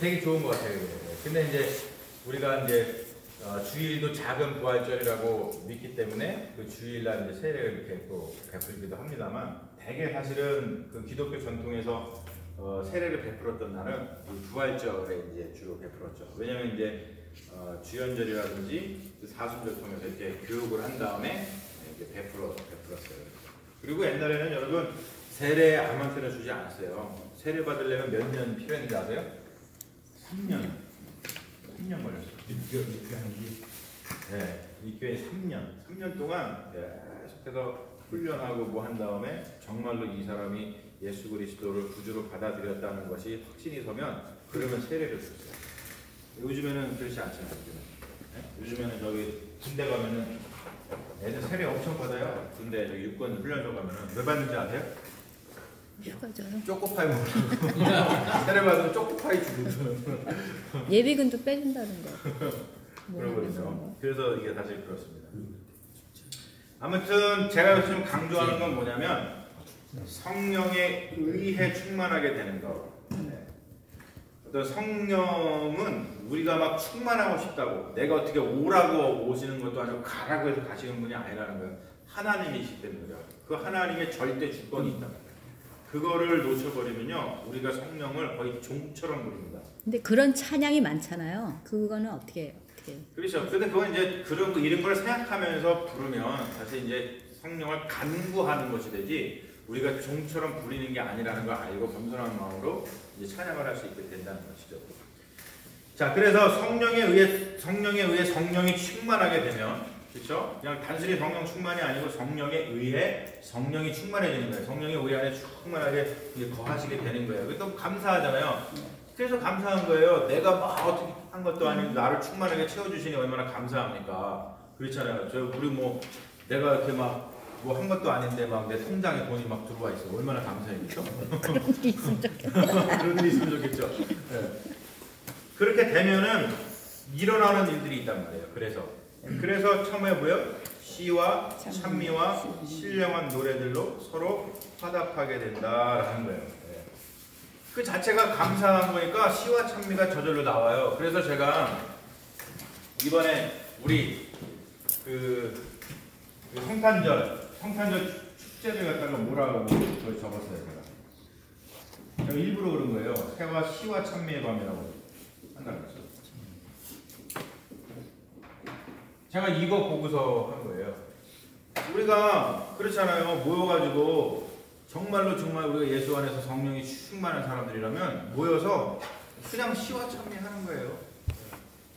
되게 좋은 것 같아요. 근데 이제 우리가 이제 주일도 작은 부활절이라고 믿기 때문에 그 주일날 이제 세례를 이렇게 또 베풀기도 합니다만 대개 사실은 그 기독교 전통에서 세례를 베풀었던 날은 이 부활절에 이제 주로 베풀었죠. 왜냐면 이제 주연절이라든지 그 사순절 통해서 이렇게 교육을 한 다음에 이렇게 베풀었어요. 그리고 옛날에는 여러분 세례 아무한테나 주지 않았어요. 세례 받으려면 몇 년 필요했는지 아세요? 3년. 3년 걸렸어요. 네, 입교에 3년 동안 계속해서 훈련하고 뭐 한 다음에 정말로 이 사람이 예수 그리스도를 구주로 받아들였다는 것이 확신이 서면 그러면 세례를 줬어요. 요즘에는 그렇지 않잖아요. 요즘에는 저기 군대 가면은 애들 세례 엄청 받아요. 군대 저기 육군 훈련소 가면은 왜 받는지 아세요? 휴가죠. 초코파이 먹으라고. 세례 받으면 초코파이 주거든. 예비군도 빼준다는데. 그러거든요. 그래서 이게 사실 그렇습니다. 아무튼 제가 요즘 강조하는 건 뭐냐면 성령에 의해 충만하게 되는 거. 어떤 성령은 우리가 막 충만하고 싶다고 내가 어떻게 오라고 오시는 것도 아니고 가라고 해서 가시는 분이 아니라는 거예요. 하나님이시기 때문이에요. 그 하나님의 절대 주권이 있다. 그거를 놓쳐버리면요 우리가 성령을 거의 종처럼 부릅니다. 근데 그런 찬양이 많잖아요. 그거는 어떻게 그렇죠. 근데 그건 이제 그런 거 이런 걸 생각하면서 부르면 사실 이제 성령을 간구하는 것이 되지 우리가 종처럼 부리는 게 아니라는 걸 알고 겸손한 마음으로 이제 찬양을 할 수 있게 된다는 것이죠. 자, 그래서 성령에 의해 성령이 충만하게 되면 그렇죠? 그냥 단순히 성령 충만이 아니고 성령에 의해 성령이 충만해지는 거예요. 성령의 의해 안에 충만하게 거하시게 되는 거예요. 그게 또 감사하잖아요. 그래서 감사한 거예요. 내가 막 어떻게 한 것도 아니고 나를 충만하게 채워주시니 얼마나 감사합니까? 그렇잖아요. 우리 뭐 내가 이렇게 막 뭐 한 것도 아닌데 막 내 통장에 돈이 막 들어와 있어. 얼마나 감사해겠죠? 그런 일이 있으면 좋겠다. 그런 일이 있으면 좋겠죠. 네. 그렇게 되면은 일어나는 일들이 있단 말이에요. 그래서 처음에 뭐요? 시와 찬미와 신령한 노래들로 서로 화답하게 된다라는 거예요. 네. 그 자체가 감사한 거니까 시와 찬미가 저절로 나와요. 그래서 제가 이번에 우리 그 성탄절 축제를 갖다가 뭐라고 저기 적었어요. 제가 일부러 그런 거예요. 새와 시와 찬미의 밤이라고 한다는 거죠. 제가 이거 보고서 한 거예요. 우리가 그렇잖아요. 모여가지고 정말 우리가 예수 안에서 성령이 충만한 사람들이라면 모여서 그냥 시와 찬미 하는 거예요.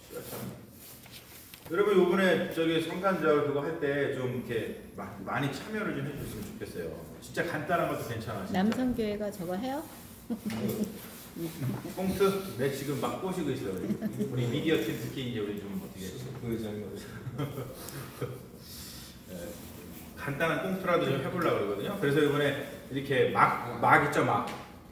시와 찬미. 여러분 이번에 저기 성탄절 그거 할 때 좀 이렇게 많이 참여를 좀 해주셨으면 좋겠어요. 진짜 간단한 것도 괜찮아. 진짜. 남성교회가 저거 해요? 꽁트? 네 지금 막 꼬시고 있어요. 우리 미디어 팀 특히 이제 우리 좀 어떻게 간단한 꽁트라도 좀 해보려고 그러거든요. 그래서 이번에 이렇게 막 있죠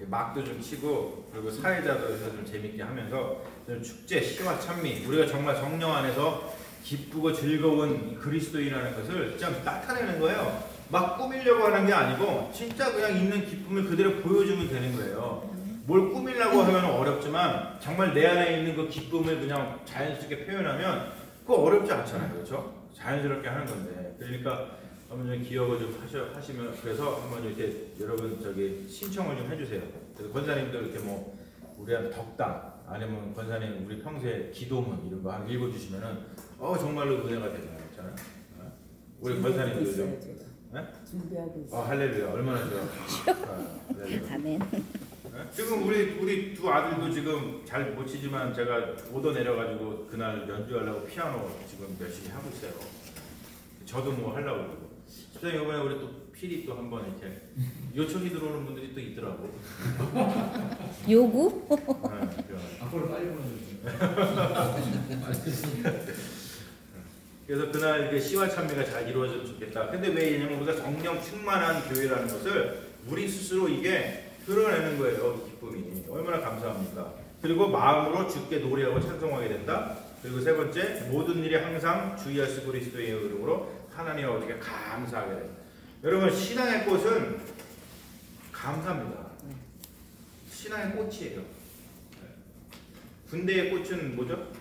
막도 좀 치고 그리고 사회자도 해서 좀 재밌게 하면서 좀 축제 시와 찬미 우리가 정말 성령 안에서 기쁘고 즐거운 그리스도인이라는 것을 진짜 나타내는 거예요. 막 꾸미려고 하는 게 아니고 진짜 그냥 있는 기쁨을 그대로 보여주면 되는 거예요. 뭘 꾸미려고 하면 어렵지만 정말 내 안에 있는 그 기쁨을 그냥 자연스럽게 표현하면 그거 어렵지 않잖아요. 그렇죠? 자연스럽게 하는 건데 그러니까 한번 좀 기억을 좀 하시면 그래서 한번 이렇게 여러분 저기 신청을 좀 해주세요. 그래서 권사님도 이렇게 뭐 우리한테 덕담 아니면 권사님 우리 평소에 기도문 이런 거 한 읽어주시면은 정말로 은혜가 되잖아요. 그렇잖아요. 우리 권사님도 좀 준비하고 있어요. 할렐루야 얼마나 좋아. 아멘. 지금 우리 두 아들도 지금 잘 못 치지만 제가 오더 내려가지고 그날 연주하려고 피아노 지금 열심히 하고 있어요. 저도 뭐 하려고 그러고. 집사님 이번에 우리 또 필히 또 한번 이렇게 요청이 들어오는 분들이 또 있더라고. 요구? 앞으로 빨리 보내주세요. 그래서 그날 이렇게 시와 찬미가 잘 이루어졌으면 좋겠다. 근데 왜냐면 우리가 성령 충만한 교회라는 것을 우리 스스로 이게 드러내는 거예요. 기쁨이 얼마나 감사합니까? 그리고 마음으로 주께 노래하고 찬송하게 된다. 그리고 세 번째 모든 일이 항상 주 예수 그리스도의 이름으로 하나님을 어떻게 감사하게 된다. 여러분 신앙의 꽃은 감사합니다. 신앙의 꽃이에요. 군대의 꽃은 뭐죠?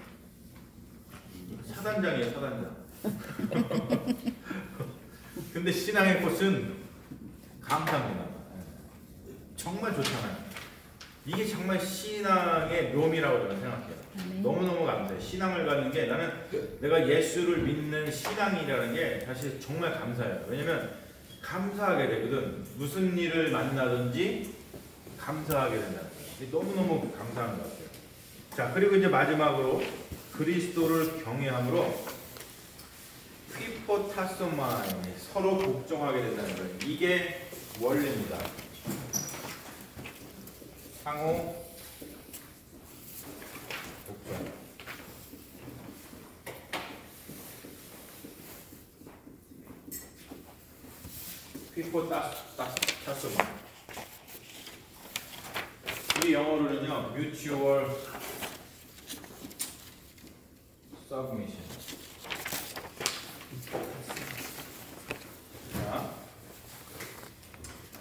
사단장이에요. 사단장. 근데 신앙의 꽃은 감사합니다. 정말 좋잖아요. 이게 정말 신앙의 묘미라고 저는 생각해요. 너무너무 감사해요. 신앙을 갖는 게 나는 내가 예수를 믿는 신앙이라는 게 사실 정말 감사해요. 왜냐면 감사하게 되거든. 무슨 일을 만나든지 감사하게 된다는 거예요. 너무너무 감사한 것 같아요. 자, 그리고 이제 마지막으로 그리스도를 경외함으로 휘포타소마이 서로 복종하게 된다는 거예요. 이게 원리입니다. 상호 복종. 히포타스마. 이 영어로는요, mutual submission. 자,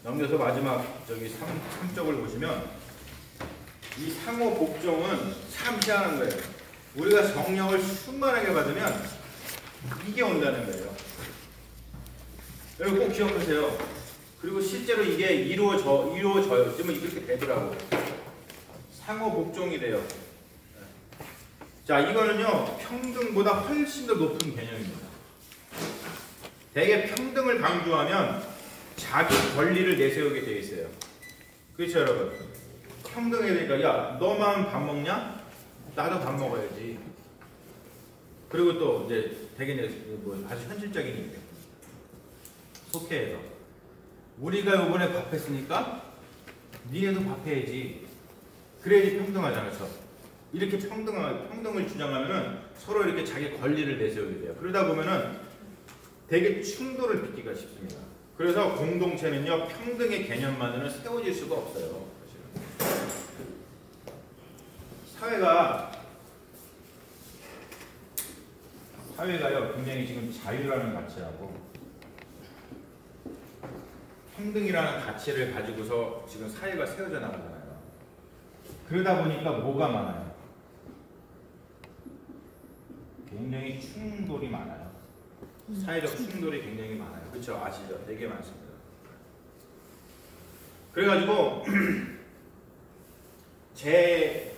넘겨서 마지막 저기 3쪽을 보시면 이 상호 복종은 참 희한한 거예요. 우리가 정령을 충만하게 받으면 이게 온다는 거예요. 여러분 꼭 기억하세요. 그리고 실제로 이게 이루어져요. 지금 이렇게 되더라고. 상호 복종이 돼요. 자, 이거는요 평등보다 훨씬 더 높은 개념입니다. 대개 평등을 강조하면 자기 권리를 내세우게 돼 있어요. 그렇죠, 여러분? 평등해야 되니까 야, 너만 밥 먹냐? 나도 밥 먹어야지. 그리고 또 이제 되게 이제 뭐 아주 현실적인 얘기예요. 속해해서 우리가 이번에 밥했으니까 니네도 밥해야지. 그래야지 평등하잖아. 이렇게 평등을 주장하면은 서로 이렇게 자기 권리를 내세우게 돼요. 그러다 보면은 되게 충돌을 빚기가 쉽습니다. 그래서 공동체는요 평등의 개념만으로는 세워질 수가 없어요. 사회가요 굉장히 지금 자유라는 가치하고 평등이라는 가치를 가지고서 지금 사회가 세워져 나가잖아요. 그러다 보니까 뭐가 많아요? 굉장히 충돌이 많아요. 사회적 충돌이 굉장히 많아요. 그렇죠? 아시죠? 되게 많습니다. 그래가지고 제